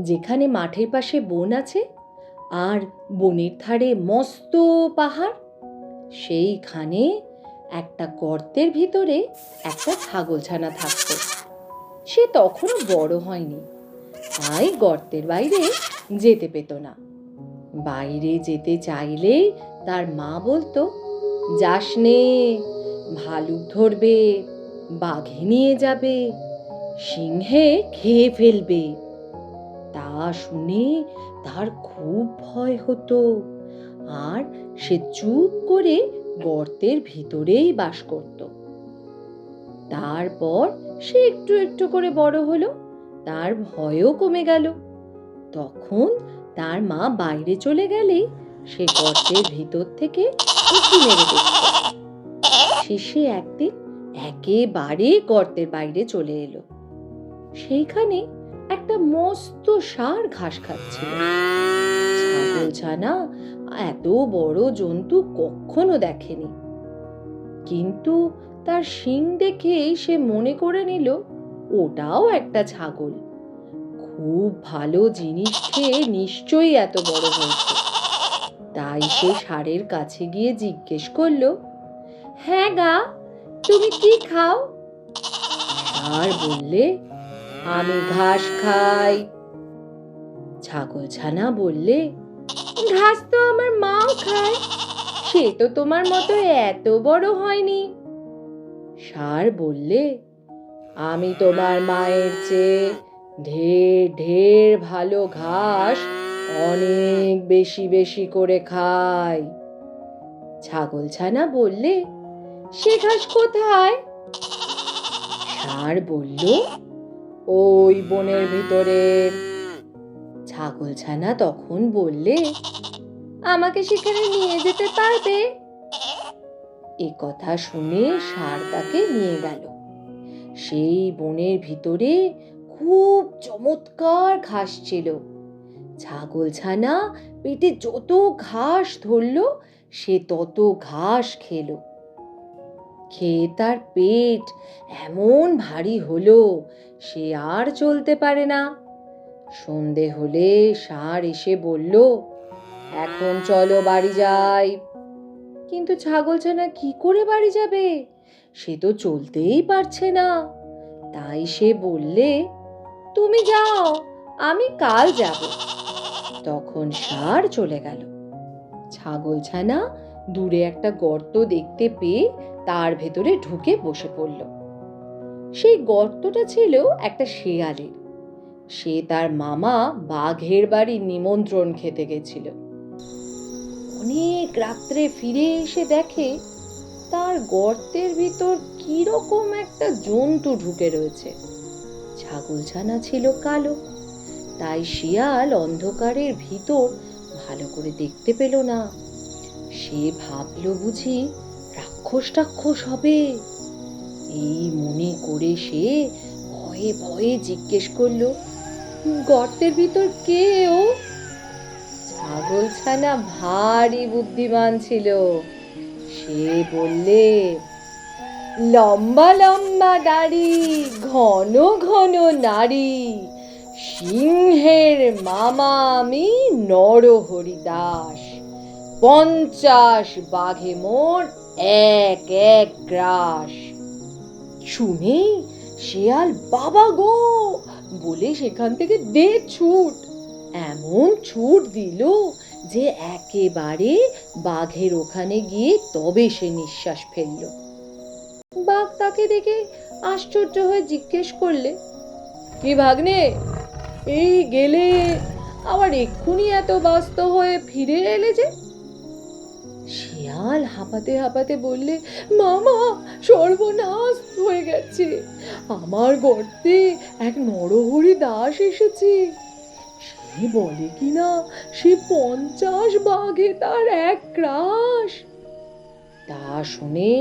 যেখানে মাঠের পাশে বন আছে আর বনের ধারে মস্ত পাহাড়, সেইখানে একটা গর্তের ভিতরে একটা ছাগলছানা থাকতো। সে তখনও বড় হয়নি, তাই গর্তের বাইরে যেতে পেত না। বাইরে যেতে চাইলেই তার মা বলতো, যাস নে, ভালুক ধরবে, বাঘে নিয়ে যাবে, সিংহে খেয়ে ফেলবে। তা শুনে তার খুব ভয় হতো, আর সে চুপ করে গর্তের ভিতরেই বাস করত। তারপর সে একটু একটু করে বড় হলো, তার ভয়ও কমে গেল। তখন তার মা বাইরে চলে গেলেই সে গর্তের ভিতর থেকে উঁকি মেরে দেখত। শেষে একদিন একেবারে গর্তের বাইরে চলে এলো। সেইখানে একটা মস্ত ষাঁড় ঘাস খাচ্ছিল। ছাগলছানা এত বড় জন্তু কখনো দেখেনি, কিন্তু তার শিং দেখেই সে মনে করে নিল ওটাও একটা ছাগল। খুব ভালো জিনিস খেয়ে নিশ্চয়ই এত বড় হয়েছে। তাই সে ষাঁড়ের কাছে গিয়ে জিজ্ঞেস করলো, হ্যাঁ গা, তুমি কি খাও? ষাঁড় বললে, আমি ঘাস খাই। ছাগলছানা বললে, ঘাস তো আমার মাও খায়, সে তো তোমার মতো এত বড় হয়নি। ষাঁড় বললে, আমি তোমার মায়ের চেয়ে ঢের ঢের ভালো ঘাস অনেক বেশি বেশি করে খাই। ছাগলছানা বললে, সে ঘাস কোথায়? ষাঁড় বলল, ওই বনের ভিতরে। ছাগলছানা তখন বললে, আমাকে সেখানে নিয়ে যেতে পারবে? এ কথা শুনে ষাঁড় তাকে নিয়ে গেল। সেই বনের ভিতরে খুব চমৎকার ঘাস ছিল। ছাগলছানা পেটে যত ঘাস ধরল সে তত ঘাস খেলো। খেয়ে তার পেট এমন ভারী হলো সে আর চলতে পারে না। সন্ধে হলে ষাঁড় এসে বলল, এখন চলো বাড়ি যাই। কিন্তু ছাগলছানা কি করে বাড়ি যাবে? সে তো চলতেই পারছে না। তাই সে বললে, তুমি যাও, আমি কাল যাব। তখন ষাঁড় চলে গেল। ছাগলছানা দূরে একটা গর্ত দেখতে পেয়ে তার ভেতরে ঢুকে বসে পড়ল। সেই গর্তটা ছিল একটা শেয়ালের। সে তার মামা বাঘের বাড়ির নিমন্ত্রণ খেতে গেছিল। অনেক রাত্রে ফিরে এসে দেখে তার গর্তের ভিতর কিরকম একটা জন্তু ঢুকে রয়েছে। ছাগলছানা ছিল কালো, তাই শিয়াল অন্ধকারের ভিতর ভালো করে দেখতে পেল না। সে ভাবলো বুঝি রাক্ষস টাক্ষস হবে। এই মনে করে সে ভয়ে ভয়ে জিজ্ঞেস করলো, গর্তের ভিতর কে ও? ছাগলছানা ভারী বুদ্ধিমান ছিল। সে বললে, লম্বা লম্বা দাড়ি, ঘন ঘন নাড়ি, সিংহের মামা আমি নরহরি দাস, 50 বাঘে মোর এক এক গ্রাস। শুনেই শেয়াল বাবা গো বলে সেখান থেকে দে ছুট। এমন ছুট দিল যে একেবারে বাঘের ওখানে গিয়ে তবে সে নিঃশ্বাস ফেলল। বাঘ তাকে দেখে আশ্চর্য হয়ে জিজ্ঞেস করলে, কি ভাগ্নে, এই গেলে আবার এক্ষুনি এত ব্যস্ত হয়ে ফিরে এলে যে? শিয়াল হাঁপাতে হাঁপাতে বললে, মামা, সর্বনাশ হয়ে গেছে, আমার গর্তে এক নরহরি দাস এসেছে। সে বলে কিনা সে 50 বাঘে তার এক গ্রাস। তা শুনে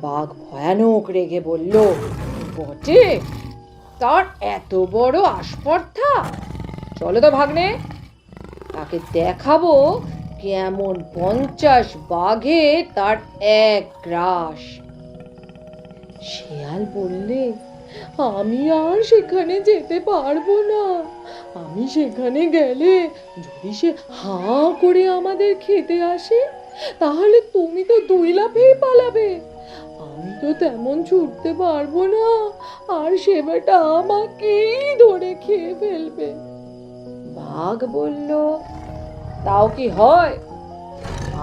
বাঘ ভয়ানক রেগে বলল, বটে, তার এত বড় আস্পর্ধা? চলো তো ভাগ্নে, তাকে দেখাবো কেমন 50 বাঘে তার এক গ্রাস। শিয়াল বললে, আমি আর সেখানে যেতে পারবো না। আমি সেখানে গেলে যদি সে হাঁ করে আমাদের খেতে আসে, তাহলে তুমি তো 2 লাফেই পালাবে। আমি তো তেমন ছুটতে পারবো না, আর সে বেটা আমাকেই ধরে খেয়ে ফেলবে। বাঘ বলল, তাও কি হয়?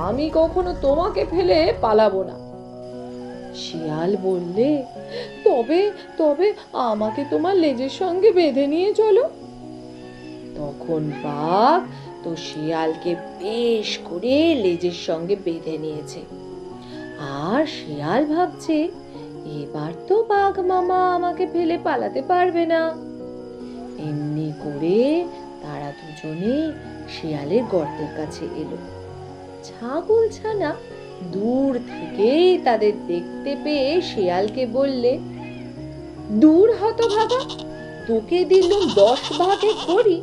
আমি কখনো তোমাকে ফেলে পালাবো না। শিয়াল বললে, তবে তবে আমাকে তোমার লেজের সঙ্গে বেঁধে নিয়ে চলো। তখন বাঘ তো শিয়ালকে বেশ করে লেজের সঙ্গে বেঁধে নিয়েছে। আর শিয়াল ভাবছে, এবার তো বাঘ মামা আমাকে ফেলে পালাতে পারবে না। এমনি করে তারা দুজনে শিয়ালের গর্তের কাছে এলো। ছাগলছানা দূর থেকেই তাদের দেখতে পেয়ে শিয়ালকে বললে, দূর হতভাগা, তোকে দিলুম 10 ভাগে করি,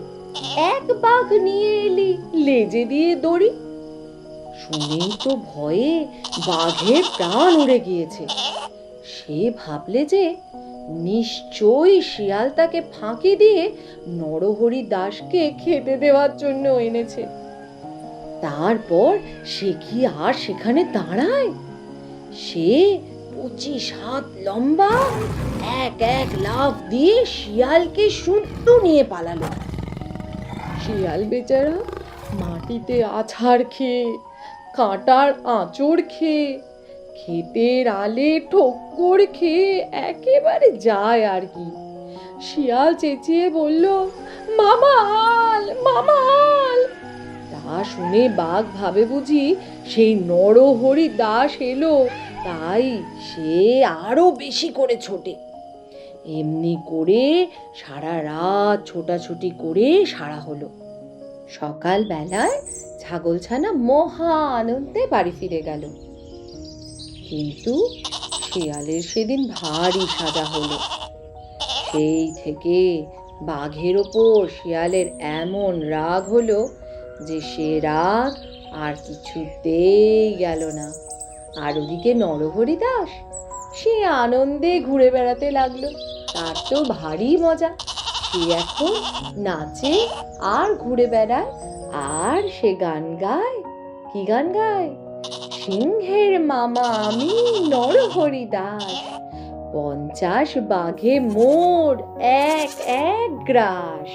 1 ভাগ নিয়ে এলি লেজে দিয়ে দড়ি। শুনেই তো ভয়ে বাঘের প্রাণ উড়ে গিয়েছে। সে ভাবলে যে নিশ্চয়ই শিয়াল তাকে ফাঁকি দিয়ে নরহরি দাসকে খেতে দেওয়ার জন্য এনেছে। তারপর সে কি আর সেখানে দাঁড়ায়? সে 25 হাত লম্বা এক লাফ দিয়ে শিয়ালকে শুদ্ধ নিয়ে পালালো। শিয়াল বেচারা মাটিতে আছাড় খেয়ে, কাঁটার আঁচড় খেয়ে, ক্ষেতের আলে ঠোক্কর খেয়ে একেবারে যায় আর কি। শিয়াল চেঁচিয়ে বলল, মামাল মামাল। তা শুনে বাঘ ভাবে বুঝি সেই নরহরি দাস এলো, তাই সে আরো বেশি করে ছোটে। এমনি করে সারা রাত ছোটাছুটি করে সারা হলো। সকাল বেলায় ছাগলছানা মহা আনন্দে বাড়ি ফিরে গেল। কিন্তু শিয়ালের সেদিন ভারী সাজা হলো। সেই থেকে বাঘের ওপর শিয়ালের এমন রাগ হলো যে সে রাগ আর কিছুতেই গেল না। আর ওদিকে নরহরি দাস সে আনন্দে ঘুরে বেড়াতে লাগলো। তার তো ভারী মজা। সে এখন নাচে আর ঘুরে বেড়ায়, আর সে গান গায়। কি গান গায়? সিংহের মামা আমি নরহরি দাস, 50 বাঘে মোর এক এক গ্রাস।